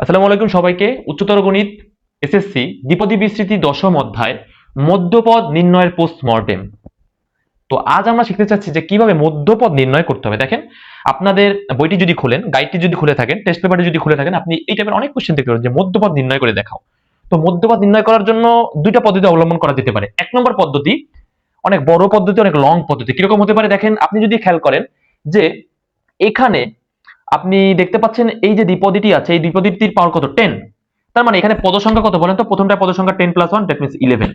আসসালামু আলাইকুম সবাইকে। উচ্চতর গণিত এসএসসি দ্বিপদী বিস্তৃতি দশম অধ্যায় মধ্যপদ নির্ণয়ের পোস্টমর্টেম। তো আজ আমরা শিখতে চাচ্ছি যে কিভাবে মধ্যপদ নির্ণয় করতে হবে। দেখেন, আপনাদের বইটি যদি খুলেন, গাইডটি যদি খুলে থাকেন, টেস্ট পেপারটি যদি খুলে থাকেন, আপনি এই টাইপের অনেক কোশ্চেন দেখতে পারেন যে মধ্যপদ নির্ণয় করে দেখাও। তো মধ্যপদ নির্ণয় করার জন্য দুইটা পদ্ধতি অবলম্বন করা যেতে পারে। এক নম্বর পদ্ধতি অনেক বড় পদ্ধতি, অনেক লং পদ্ধতি। কিরকম হতে পারে দেখেন, আপনি যদি খেয়াল করেন যে এখানে আপনি দেখতে পাচ্ছেন এই যে দ্বিপদীটি আছে, এই দ্বিপদীটির পাওয়ার কত? 10। তার মানে এখানে পদ সংখ্যা কত বলেন তো? প্রথমটা পদ সংখ্যা 10 প্লাস 1, দ্যাট মিন্স 11।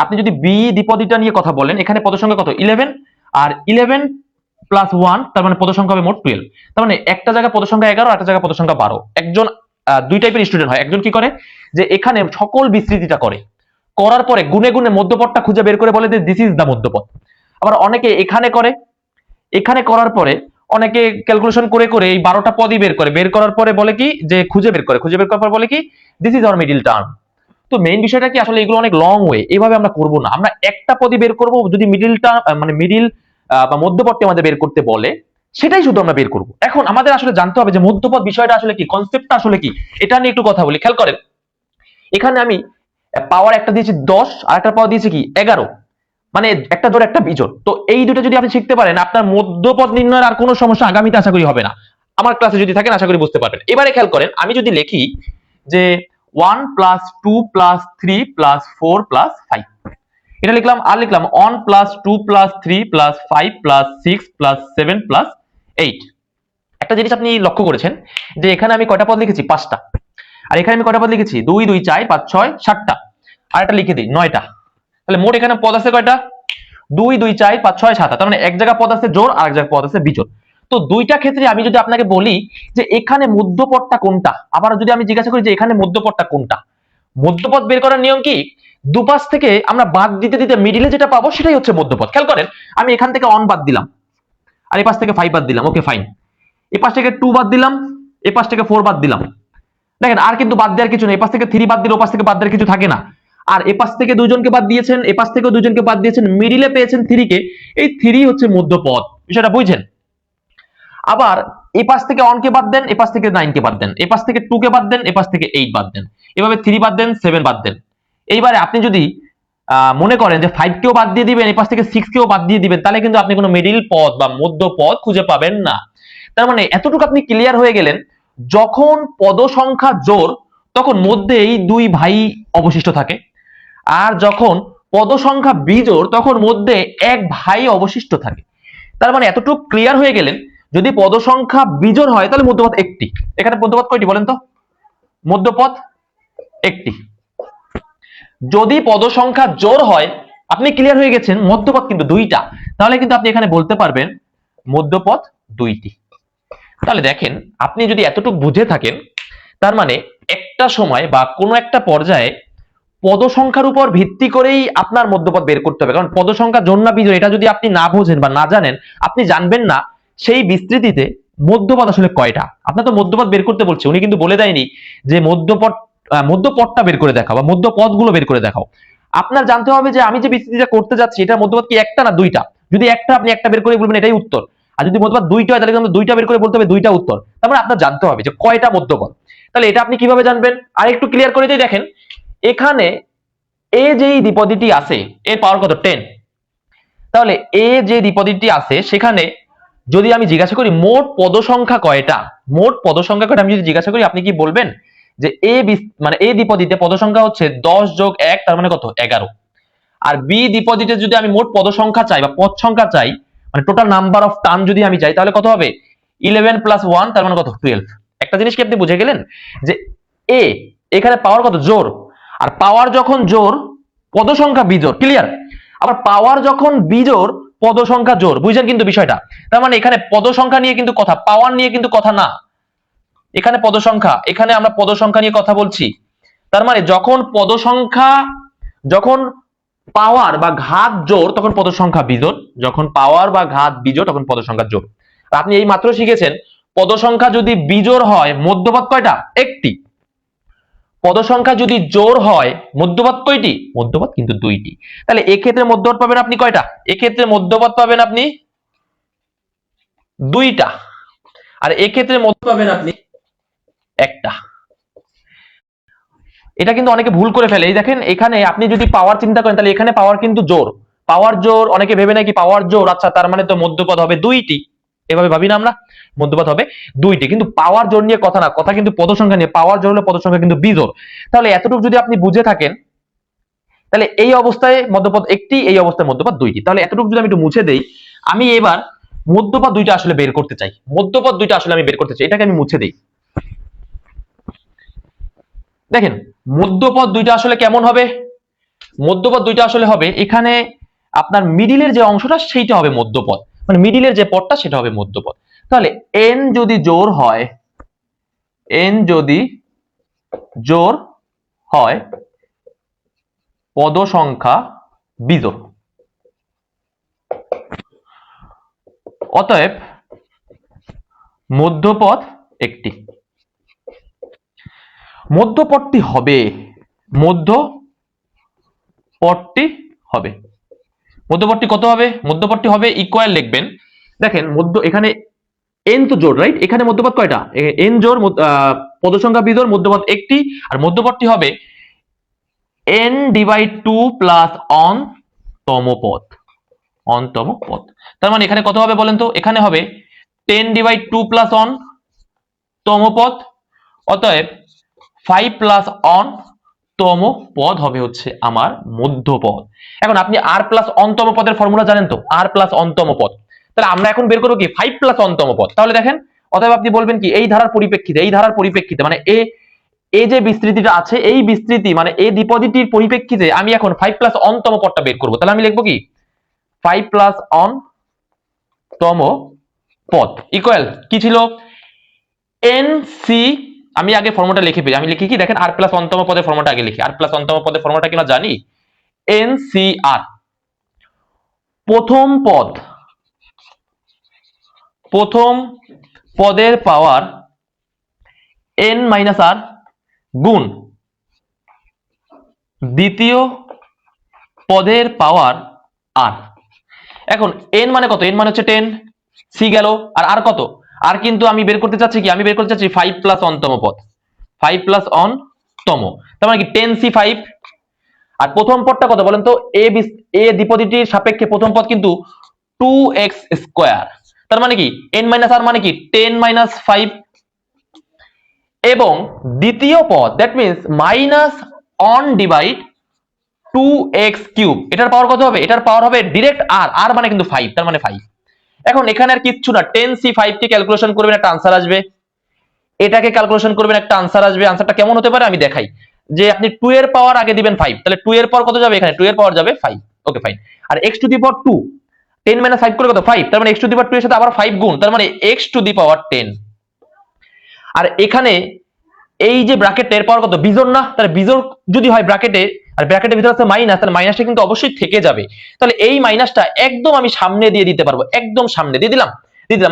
আপনি যদি বি দ্বিপদীটা নিয়ে কথা বলেন, এখানে পদ সংখ্যা কত? 11। আর 11 প্লাস 1, তার মানে পদ সংখ্যা হবে মোট 12। তার মানে একটা জায়গায় পদ সংখ্যা 11, একটা জায়গায় পদ সংখ্যা 12। একজন দুই টাইপের স্টুডেন্ট হয়। একজন কি করে যে এখানে সকল বিস্তৃতিটা করে, করার পরে গুনে গুনে মধ্যপদটা খুঁজে বের করে বলে যে দিস ইজ দা মধ্যপদ। আবার অনেকে এখানে করে, এখানে করার পরে অনেকে ক্যালকুলেশন করে করে এই 12টা পদই বের করে, বের করার পরে বলে কি যে খুঁজে বের করে, খুঁজে বের করার পর বলে কি this is our middle term. তো মেইন বিষয়টা কি, আসলে এগুলো অনেক লং ওয়ে, এইভাবে আমরা করব না। আমরা একটা পদই বের করব, যদি মিডল টার্ম মানে মিডল বা মধ্যপদটি আমাদের বের করতে বলে সেটাই শুধু আমরা বের করব। এখন আমাদের আসলে জানতে হবে যে মধ্যপদ বিষয়টা আসলে কি, কনসেপ্টটা আসলে কি, এটা নিয়ে একটু কথা বলি। খেয়াল করেন, এখানে আমি পাওয়ার একটা দিয়েছি 10 আর একটা পাওয়ার দিয়েছি কি 11, মানে একটা জোড় একটা বিজোড়। তো এই দুটো যদি আপনি শিখতে পারেন, আপনার মধ্যপদ নির্ণয়ের আর কোনো সমস্যা আগামীতে আশা করি হবে না। আমার ক্লাসে যদি থাকেন আশা করি বুঝতে পারবেন। এবারে খেয়াল করেন, আমি যদি লিখি যে 1 প্লাস 2 প্লাস 3 প্লাস 4 প্লাস 5, এটা লিখলাম। আর লিখলাম 1 plus 2 plus 3 plus 5 plus 6 plus 7 plus 8। একটা জিনিস আপনি লক্ষ্য করেছেন যে এখানে আমি কয়টা পদ লিখেছি? 5টা। আর এখানে আমি কয়টা পদ লিখেছি? 2 2 4 5 6 7টা। আর একটা লিখে দিই 9টা। তাহলে মোট এখানে পদ আছে কয়টা? 2 2 4 5 6 7। তার মানে এক জায়গা পদ আছে জোড় আর এক জায়গা পদ আছে বিজোড়। তো দুইটা ক্ষেত্রে আমি যদি আপনাকে বলি যে এখানে মধ্যপদটা কোনটা, আবার যদি আমি জিজ্ঞাসা করি যে এখানে মধ্যপদটা কোনটা, মধ্যপদ বের করার নিয়ম কি? দুপাশ থেকে আমরা বাদ দিতে দিতে মিডিলে যেটা পাবো সেটাই হচ্ছে মধ্যপদ। খেয়াল করেন, আমি এখান থেকে 1 বাদ দিলাম, আর এই পাশ থেকে 5 বাদ দিলাম, ওকে ফাইন। এই পাশ থেকে 2 বাদ দিলাম, এই পাশ থেকে 4 বাদ দিলাম। দেখেন আর কিন্তু বাদ দেওয়ার কিছু নেই। এপাশ থেকে 3 বাদ দিলে ওপাশ থেকে বাদ দেওয়ার কিছু থাকে না। আর এপাশ থেকে দুজনকে বাদ দিয়েছেন, এপাশ থেকেও দুজনকে বাদ দিয়েছেন, মিডিলে পেয়েছেন 3 কে। এই 3 হচ্ছে মধ্যপদ, বিষয়টা বুঝছেন? আবার এপাশ থেকে 1 কে বাদ দেন, এপাশ থেকে 9 কে বাদ দেন, এপাশ থেকে 2 কে বাদ দেন, এপাশ থেকে 8 বাদ দেন, এভাবে 3 বাদ দেন, 7 বাদ দেন। এইবারে আপনি যদি মনে করেন যে 5 কেও বাদ দিয়ে দিবেন, এপাশ থেকে 6 কেও বাদ দিয়ে দিবেন, তাহলে কিন্তু আপনি কোনো মিডিল পদ বা মধ্যপদ খুঁজে পাবেন না। তার মানে এতটুকু আপনি ক্লিয়ার হয়ে গেলেন, যখন পদ সংখ্যা জোড় তখন মধ্যেই দুই ভাই অবশিষ্ট থাকে, আর যখন পদ সংখ্যা বিজোড় তখন মধ্যে এক ভাই অবশিষ্ট থাকে। তার মানে এতটুকু ক্লিয়ার হয়ে গেলেন, যদি পদ সংখ্যা বিজোড় হয় তাহলে মধ্যপদ একটি। এখানে মধ্যপদ কয়টি বলেন তো? মধ্যপদ একটি। যদি পদ সংখ্যা জোড় হয়, আপনি ক্লিয়ার হয়ে গেছেন মধ্যপদ কিন্তু দুইটা, তাহলে কিন্তু আপনি এখানে বলতে পারবেন মধ্যপদ দুইটি। তাহলে দেখেন, আপনি যদি এতটুকু বুঝে থাকেন, তার মানে একটা সময় বা কোনো একটা পর্যায়ে পদ সংখ্যার উপর ভিত্তি করেই আপনার মধ্যপদ বের করতে হবে। কারণ পদ সংখ্যা জোড় না বিজোড় এটা যদি আপনি না বোঝেন বা না জানেন, আপনি জানবেন না সেই বিস্তৃতিতে মধ্যপদ আসলে কয়টা। আপনার তো মধ্যপদ বের করতে বলছে, উনি কিন্তু বলে দেয়নি যে মধ্যপদটা বের করে দেখাও বা মধ্যপদগুলো বের করে দেখাও। আপনার জানতে হবে যে আমি যে বিস্তৃতিটা করতে যাচ্ছি এটার মধ্যপদ কি একটা না দুইটা। যদি একটা, আপনি একটা বের করে বলবেন এটাই উত্তর। আর যদি মধ্যপদ দুইটা হয় তাহলে কিন্তু দুইটা বের করে বলতে হবে দুইটা উত্তর। তার মানে আপনার জানতে হবে যে কয়টা মধ্যপদ। তাহলে এটা আপনি কিভাবে জানবেন? আর একটু ক্লিয়ার করে দিয়ে দেখেন, এখানে এ যেই দ্বিপদীটি আছে এর পাওয়ার কত? 10। তাহলে এ যে দ্বিপদীটি আছে সেখানে যদি আমি জিজ্ঞাসা করি মোট পদ সংখ্যা কয়টা, মোট পদ সংখ্যা কয়টা আমি যদি জিজ্ঞাসা করি, আপনি কি বলবেন? যে এ মানে এ দ্বিপদীতে পদ সংখ্যা হচ্ছে 10 যোগ 1, তার মানে কত? 11। আর বি দ্বিপদীতে যদি আমি মোট পদ সংখ্যা চাই বা পদ সংখ্যা চাই, মানে টোটাল নাম্বার অফ টার্ম যদি আমি চাই, তাহলে কত হবে? 11 প্লাস 1, তার মানে কত? 12। একটা জিনিস কি আপনি বুঝে গেলেন যে এ এখানে পাওয়ার কত? জোর। আর পাওয়ার যখন জোর, পদ সংখ্যা বিজোড়। ক্লিয়ার? আবার পাওয়ার যখন বিজোড়, পদ সংখ্যা জোর। বুঝছেন কিন্তু বিষয়টা? তার মানে এখানে পদ সংখ্যা নিয়ে কিন্তু কথা, পাওয়ার নিয়ে কিন্তু কথা না। এখানে পদ সংখ্যা, এখানে আমরা পদ সংখ্যা নিয়ে কথা বলছি। তার মানে যখন পদ সংখ্যা, যখন পাওয়ার বা ঘাত জোড় তখন পদ সংখ্যা বিজোড়, যখন পাওয়ার বা ঘাত বিজোড় তখন পদ সংখ্যা জোড়। আপনি এই মাত্র শিখেছেন পদ সংখ্যা যদি বিজোড় হয় মধ্যপদ কয়টা? একটি। পদ সংখ্যা যদি জোড় হয় মধ্যপদ কয়টি? মধ্যপদ কিন্তু দুইটি। তাহলে এক্ষেত্রে মধ্যপদ পাবেন আপনি কয়টা? এক্ষেত্রে মধ্যপদ পাবেন আপনি দুইটা। আর এক্ষেত্রে মধ্য পাবেন আপনি একটা। এটা কিন্তু অনেকে ভুল করে ফেলে। এই দেখেন এখানে আপনি যদি পাওয়ার চিন্তা করেন তাহলে এখানে পাওয়ার কিন্তু জোর, পাওয়ার জোর, অনেকে ভেবে নাকি পাওয়ার জোর, আচ্ছা তার মানে তো মধ্যপদ হবে দুইটি, এভাবে ভাবি না আমরা, মধ্যপদ হবে দুইটি, কিন্তু পাওয়ার জোর নিয়ে কথা না, কথা কিন্তু পদ সংখ্যা নিয়ে। পাওয়ার জোর হলে পদ সংখ্যা কিন্তু বিজোড়। তাহলে এতটুকু যদি আপনি বুঝে থাকেন তাহলে এই অবস্থায় মধ্যপদ একটি, এই অবস্থায় মধ্যপদ দুইটি। তাহলে এতটুকু যদি আমি একটু মুছে দেই, আমি এবার মধ্যপদ দুইটা আসলে বের করতে চাই, মধ্যপদ দুইটা আসলে আমি বের করতে চাই, এটাকে আমি মুছে দেই। দেখেন মধ্যপদ দুইটা আসলে কেমন হবে, মধ্যপদ দুইটা আসলে হবে এখানে আপনার মিডিলের যে অংশটা সেইটা হবে মধ্যপদ, মানে মিডিলের যে পদটা সেটা হবে মধ্যপদ। তাহলে n যদি জোড় হয়, n যদি জোড় হয় পদ সংখ্যা বিজোড়, অতএব মধ্যপদ একটি। মধ্যপদটি হবে, মধ্যপদটি হবে, মধ্যপদটি কত হবে, মধ্যপদটি হবে ইকুয়াল লিখবেন। দেখেন এখানে n তো জোড়, রাইট? এখানে মধ্যপদ কয়টা? n জোড়, পদ সংখ্যা বিজোড়, মধ্যপদ একটি, আর মধ্যপদটি হবে n ডিভাইড 2 প্লাস অনতম পদ, অনতম পদ। তার মানে এখানে কত হবে বলেন তো? এখানে হবে 10 ডিভাইড 2 প্লাস অন তম পদ, অতএব 5 প্লাস অন তম পদ হবে হচ্ছে আমার মধ্যপদ। এখন আপনি আর প্লাস অনতম পদের ফর্মুলা জানেন তো, আর প্লাস অনতম পদ। তাহলে আমরা এখন বের করবো কি 5 প্লাস অনতম পদ। তাহলে দেখেন অতএব আপনি বলবেন কি এই ধারার পরিপ্রেক্ষিতে, এই ধারার পরিপ্রেক্ষিতে মানে এই যে বিস্তৃতিটা আছে, এই বিস্তৃতি মানে এই দ্বিপদীটির পরিপ্রেক্ষিতে আমি এখন 5 প্লাস অনতম পদটা বের করবো। তাহলে আমি লিখবো কি 5 প্লাস অনতম পদ ইকুয়াল কি ছিল, এন সি, আমি আগে ফর্মুলাটা লিখে পেয়ে, আমি লিখি কি দেখেন আর প্লাস অন্তম পদের ফর্মুলাটা আগে লিখি। আর প্লাস অন্তম পদের ফর্মুলাটা কি আমরা জানি, এন সি আর, প্রথম পদ, প্রথম পদের পাওয়ার এন মাইনাস আর গুণ দ্বিতীয় পদের পাওয়ার আর। এখন এন মানে কত, এন মানে হচ্ছে 10, সি গেল, আর আর কত, আর কিন্তু আমি বের করতে চাচ্ছি কি, আমি বের করতে চাচ্ছি 5 প্লাস অনতম পদ, 5 প্লাস অনতম, তার মানে কি 10 সি 5। আর প্রথম পদটা কত বলেন তো, এ দ্বিপদীটির সাপেক্ষে প্রথম পদ কিন্তু 2x স্কয়ার, তার মানে কি n মাইনাস আর মানে কি 10 মাইনাস 5, এবং দ্বিতীয় পদ that means minus on divide 2x cube, এটার পাওয়ার কত হবে, এটার পাওয়ার হবে ডিরেক্ট আর, আর মানে কিন্তু 5, তার মানে 5। এখন এখানে আর কিচ্ছু না, 10c5 কে ক্যালকুলেশন করবেন একটা আনসার আসবে, এটাকে ক্যালকুলেশন করবেন একটা আনসার আসবে। আনসারটা কেমন হতে পারে আমি দেখাই, যে আপনি 2 এর পাওয়ার আগে দিবেন 5, তাহলে 2 এর পাওয়ার কত যাবে, এখানে 2 এর পাওয়ার যাবে 5, ওকে ফাইন। আর x to the power 2, 10 minus 5 করে কত 5, তার মানে x টু দি পাওয়ার 2 এর সাথে আবার 5 গুণ, তার মানে x টু দি পাওয়ার 10। আর এখানে এই যে ব্র্যাকেটের পাওয়ার কত, বিজোড় না, তাহলে বিজোড় যদি হয় ব্র্যাকেটে, আর ব্র্যাকেটের ভিতরে আছে মাইনাস, তাহলে মাইনাসটা কিন্তু অবশ্যই থেকে যাবে। তাহলে এই মাইনাসটা একদম আমি সামনে দিয়ে দিতে পারবো, একদম সামনে দিয়ে দিলাম,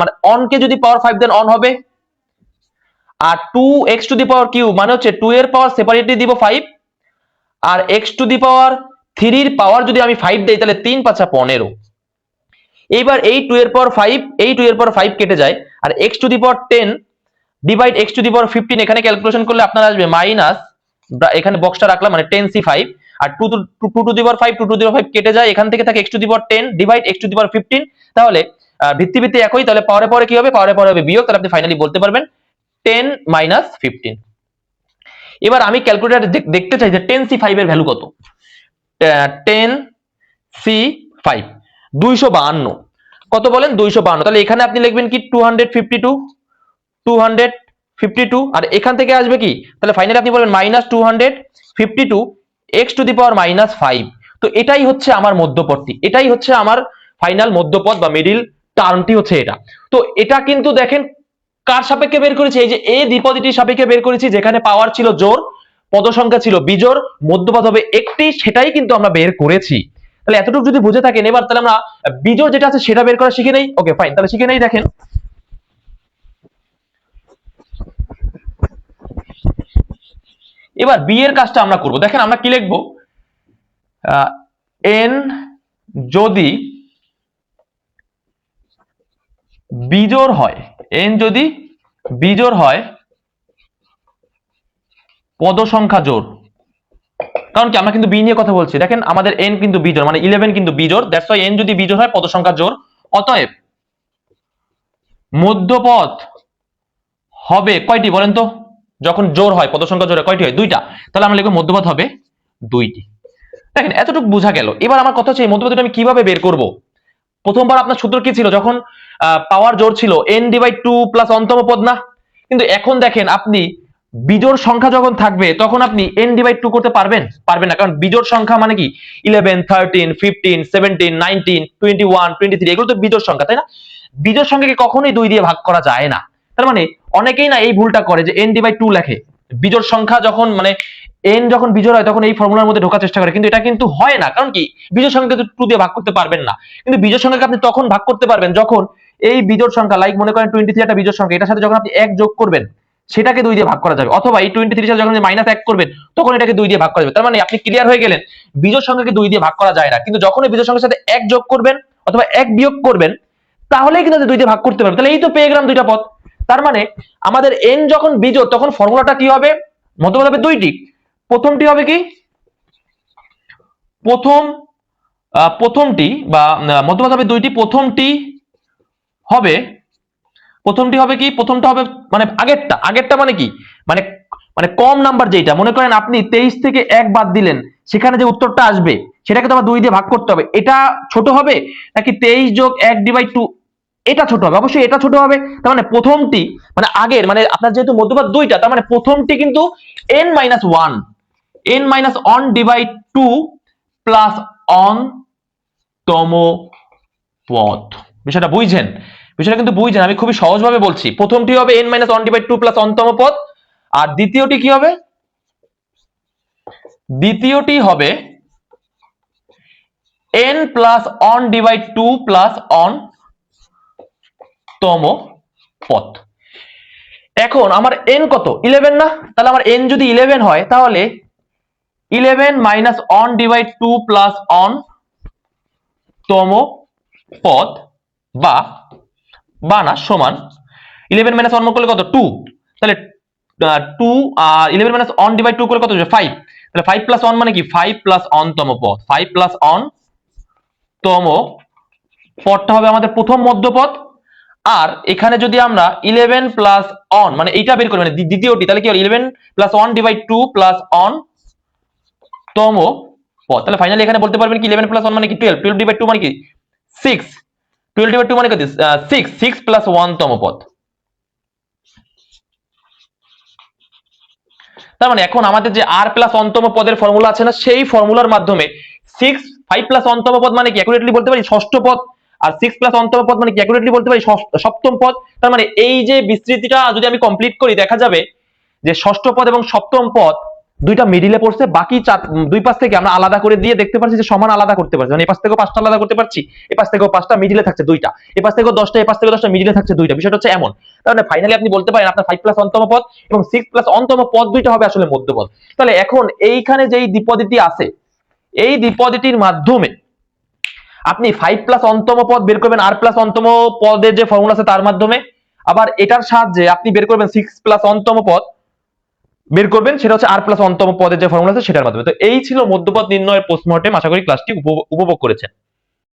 মানে অন কে যদি পাওয়ার 5 দেন অন হবে, আর 2x two the power cube মানে হচ্ছে 2 এর পাওয়ার সেপারেটলি দিব 5, আর x টু দি পাওয়ার 3 এর পাওয়ার যদি আমি 5 দেই তাহলে 3 5 15। এইবার এই 2 এর পাওয়ার 5, এই 2 এর পাওয়ার 5 কেটে যায়, আর x to the power 10 divide x to the power 15, এখানে ক্যালকুলেশন করলে আপনার আসবে মাইনাস, এখানে বক্সটা রাখলাম মানে 10c5, R 2 two the power 5, 2 two the পাওয়ার 5 কেটে যায়, এখান থেকে থাকে x to the power 10 divide x to the power 15। তাহলে ভিত্তি একই, তাহলে পাওয়ারে পাওয়ারে কি হবে, পাওয়ারে পাওয়ারে হবে বিয়োগ, তাহলে আপনি ফাইনালি বলতে পারবেন 10 মাইনাস 15। এবার আমি ক্যালকুলেটর দেখতে চাই যে 10c5 এর ভ্যালু কত, 10c5 252 কত বলেন, 252, তাহলে এখানে আপনি লিখবেন কি 252, 252, আর এখান থেকে আসবে কি, তাহলে ফাইনালি আপনি বলবেন minus 252 x to the power minus 5। তো এটাই হচ্ছে আমার মধ্যপদটি, এটাই হচ্ছে আমার ফাইনাল মধ্যপদ বা মিডিল টার্মটি হচ্ছে এটা। তো এটা কিন্তু দেখেন কার সাপেক্ষে বের করেছি, এই যে এ দ্বিপদীটির সাপেক্ষে বের করেছি, যেখানে পাওয়ার ছিল জোড়, পদ সংখ্যা ছিল বিজোড়, মধ্যপদ হবে একটি, সেটাই কিন্তু আমরা বের করেছি। তাহলে এতটুকু যদি বুঝে থাকেন, এবার তাহলে আমরা বিজোড় যেটা আছে সেটা বের করা শিখে নেই। ওকে ফাইন, তাহলে শিখে নেই। দেখেন এবার বি এর কাজটা আমরা করব। দেখেন আমরা কি লিখবো, n যদি বিজোড় হয়, n যদি বিজোড় হয় পদ সংখ্যা জোড়, কারণ কি আমরা কিন্তু বি নিয়ে কথা বলছি। দেখেন আমাদের এন কিন্তু বিজোড়, মানে 11 কিন্তু বিজোড়, দ্যাটস ওয়াই এন যদি বিজোড় হয় পদ সংখ্যা জোড়, অতএব মধ্যপদ হবে কয়টি বলেন তো? যখন জোড় হয়, পদ সংখ্যা জোড় হয়, কয়টি হয়? দুইটা। তাহলে আমরা লিখবো মধ্যপদ হবে দুইটি। দেখেন এতটুকু বোঝা গেল। এবার আমার কথা হচ্ছে এই মধ্যপদটা আমি কিভাবে বের করব? প্রথমবার আপনার সূত্র কি ছিল? যখন পাওয়ার জোড় ছিল n ডিভাইড 2 প্লাস অন্তম পদ না? কিন্তু এখন দেখেন আপনি বিজোড় সংখ্যা যখন থাকবে তখন আপনি n ডিভাইড 2 করতে পারবেন? পারবেন না, কারণ বিজোড় সংখ্যা মানে কি 11 13 15 17 19 21 23, এগুলো তো বিজোড় সংখ্যা, তাই না? বিজোড় সংখ্যাকে কখনোই 2 দিয়ে ভাগ করা যায় না। তার মানে অনেকেই না এই ভুলটা করে যে n ডিভাইড 2 লেখে। বিজোড় সংখ্যা যখন মানে n যখন বিজোড় হয় তখন এই ফর্মুলার মধ্যে ঢোকার চেষ্টা করে, কিন্তু এটা কিন্তু হয় না। কারণ কি বিজোড় সংখ্যাকে 2 দিয়ে ভাগ করতে পারবেন না। কিন্তু বিজোড় সংখ্যাকে আপনি তখন ভাগ করতে পারবেন যখন এই বিজোড় সংখ্যা, লাইক মনে করেন 23 একটা বিজোড় সংখ্যা, এটার সাথে যখন আপনি 1 যোগ করবেন সেটাকে 2 দিয়ে ভাগ করা যাবে, অথবা এই 23 সাথে যখন মাইনাস 1 করবেন তখন এটাকে 2 দিয়ে ভাগ করা যাবে। তার মানে আপনি ক্লিয়ার হয়ে গেলেন বিজোড় সংখ্যাকে 2 দিয়ে ভাগ করা যায় না, কিন্তু যখন এই বিজোড় সংখ্যার সাথে 1 যোগ করবেন অথবা 1 বিয়োগ করবেন তাহলেই কিন্তু 2 দিয়ে ভাগ করতে পারবেন। তাহলে এই তো পেয়ে গেলাম দুইটা পদ। তার মানে আমাদের n যখন বিজোড় তখন ফর্মুলাটা কি হবে? মধ্যপদ হবে দুইটি। প্রথমটি হবে কি? প্রথমটি বা মধ্যপদ হবে দুইটি। প্রথমটি হবে কি? প্রথমটা হবে মানে আগেরটা মানে কি? মানে মানে কম নাম্বার যেটা, মনে করেন আপনি 23 থেকে 1 বাদ দিলেন, সেখানে যে উত্তরটা আসবে সেটাকে তো আবার 2 দিয়ে ভাগ করতে হবে। এটা ছোট হবে নাকি 23 যোগ 1 ডিভাইড 2? এটা ছোট হবে, অবশ্যই এটা ছোট হবে। তার মানে প্রথমটি মানে আগের, মানে আপনার যেহেতু মধ্যপদ দুইটা, তার মানে প্রথমটি কিন্তু n-1 ডিভাইড 2 প্লাস অন তম পদ। বিষয়টা বুঝছেন? বিষয়টা কিন্তু বুঝছেন, আমি খুবই সহজভাবে বলছি। প্রথমটি হবে n-1 ডিভাইড 2 প্লাস অনতম পদ, আর দ্বিতীয়টি কি হবে? দ্বিতীয়টি হবে n plus on divide 2 plus on তম পদ। এখন আমার n কত? 11 না? তাহলে আমার n যদি 11 হয় তাহলে 11 minus on divide 2 plus on তম পদ বা না সমান 11 মাইনাস 1 করলে কত? 2। তাহলে 2 আর 11 মাইনাস 1 ডিভাইড 2 করলে কত হবে? 5। তাহলে 5 প্লাস 1 মানে কি? 5 প্লাস অন তম পদ। 5 প্লাস অন তম পদটা হবে আমাদের প্রথম মধ্যপদ। আর এখানে যদি আমরা 11 প্লাস অন মানে এইটা বের করি, মানে দ্বিতীয়টি, তাহলে কি হবে? 11 প্লাস 1 ডিভাইড 2 প্লাস অন তম পদ। তাহলে ফাইনালি এখানে বলতে পারবেন কি 11 প্লাস 1 মানে কি 12, 12 ডিভাইড 2 মানে কি 6, 12 ডিভাইড 2 মানে কত? 6, 6 প্লাস 1 তম পদ। তার মানে এখন আমাদের যে r প্লাস অন্তম পদের ফর্মুলা আছে না, সেই ফর্মুলার মাধ্যমে 5 প্লাস অন্তম পদ মানে কি অ্যাকুরেটলি বলতে পারি ষষ্ঠ পদ, আর 6 প্লাস অন্তম পদ মানে কি অ্যাকুরেটলি বলতে পারি সপ্তম পদ। তার মানে এই যে বিস্তৃতিটা যদি আমি কমপ্লিট করি, দেখা যাবে যে ষষ্ঠ পদ এবং সপ্তম পদ দুইটা মিডিলে পড়ছে, বাকি দুই পাশ থেকে আমরা আলাদা করে দিয়ে দেখতে পাচ্ছি যে সমান আলাদা করতে পারছি, মানে এই পাশ থেকেও 5টা আলাদা করতে পারছি, এই পাশ থেকেও 5টা, মিডিলে থাকছে দুইটা, এই পাশ থেকেও 10টা, এই পাশ থেকেও 10টা, মিডিলে থাকছে দুইটা। বিষয়টা হচ্ছে এমন। তার মানে ফাইনালি আপনি বলতে পারেন আপনার 5 প্লাস অন্তম পদ এবং 6 প্লাস অন্তম পদ দুইটা হবে আসলে মধ্যপদ। তাহলে এখন এইখানে যেই দ্বিপদীটি আছে, এই দ্বিপদীটির মাধ্যমে আপনি 5 প্লাস অন্তম পদ বের করবেন r প্লাস অন্তম পদের যে ফর্মুলা আছে তার মাধ্যমে, আবার এটার সাহায্যে আপনি বের করবেন 6 প্লাস অন্তম পদ বের করবেন, সেটা হচ্ছে r প্লাস অন্তম পদের যে ফর্মুলা আছে সেটার মাধ্যমে। তো এই ছিল মধ্যপদ নির্ণয়ের পোস্টমর্টেম। আশা করি ক্লাসটি উপভোগ করেছেন।